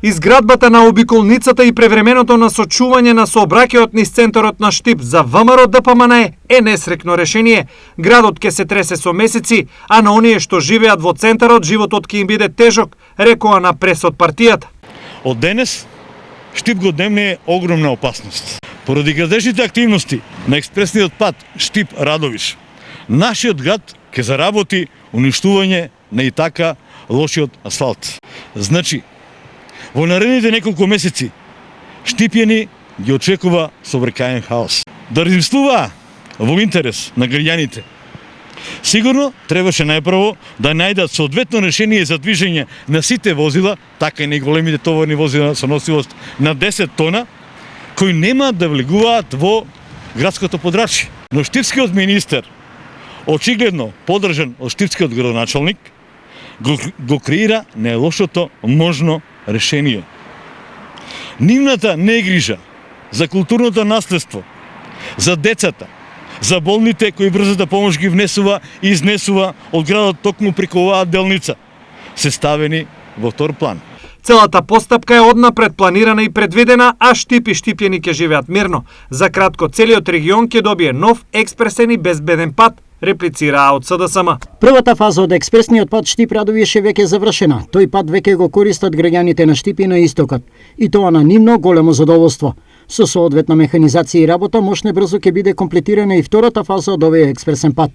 Изградбата на обиколницата и превременото насочување на сообраќајот низ центарот на Штип за ВМРО ДПМН е несрекно решение. Градот ќе се тресе со месеци, а на оние што живеат во центарот животот ќе им биде тежок, рекоа на прес од партијата. Од денес Штип го демне огромна опасност. Поради градежните активности на експресниот пат Штип-Радовиш, нашиот град ќе заработи уништување на и така лошиот асфалт. Значи, во наредните неколку месеци Штипјани ги очекува сообраќајен хаос. Да размислуваа во интерес на граѓаните. Сигурно требаше најпрво да најдат соодветно решение за движење на сите возила, така и најголемите товарни возила со носивост на 10 тона, кои нема да влегуваат во градското подрачје. Но штипскиот министер, очигледно поддржан од штипскиот градоначалник, го креира најлошото можно решение. Нивната негрижа за културното наследство, за децата, за болните кои брзата помош ги внесува и изнесува од градот токму преку оваа делница, се ставени во втор план. Целата постапка е однапред планирана и предвидена, а Штип и штипјани ќе живеат мирно. За кратко, целиот регион ќе добие нов, експресен и безбеден пат, реплицираа од СДСМ. Првата фаза од експресниот пат Штип-Радовиш е веќе завршена. Тој пат веќе го користат граѓаните на Штип и на истокот. И тоа на нивно големо задоволство. Со соодветна механизација и работа, мошне брзо ќе биде комплетирана и втората фаза од овој експресен пат.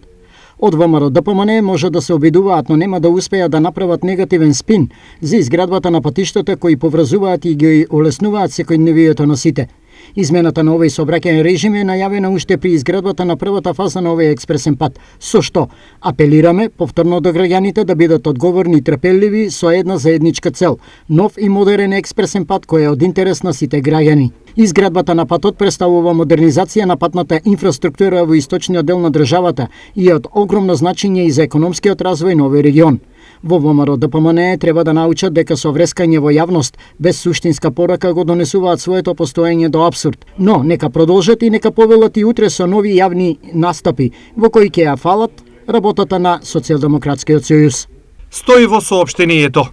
Од ВМРО ДПМН може да се обидуваат, но нема да успеат да направат негативен спин за изградбата на патиштата кои поврзуваат и ги олеснуваат секојдневието на сите. Измената на овој сообраќајен режим е најавена уште при изградбата на првата фаза на овој експресен пат, со што апелираме повторно до граѓаните да бидат одговорни и трпеливи со една заедничка цел – нов и модерен експресен пат кој е од интерес на сите граѓани. Изградбата на патот представува модернизација на патната инфраструктура во источниот дел на државата и е од огромно значење и за економскиот развој на овој регион. Во ВМРО ДПМН треба да научат дека со врескање во јавност без суштинска порака го донесуваат своето постоење до апсурд. Но нека продолжат и нека повелат и утре со нови јавни настапи во кои ќе ја фалат работата на Социјалдемократскиот сојуз. Стои во соопштението.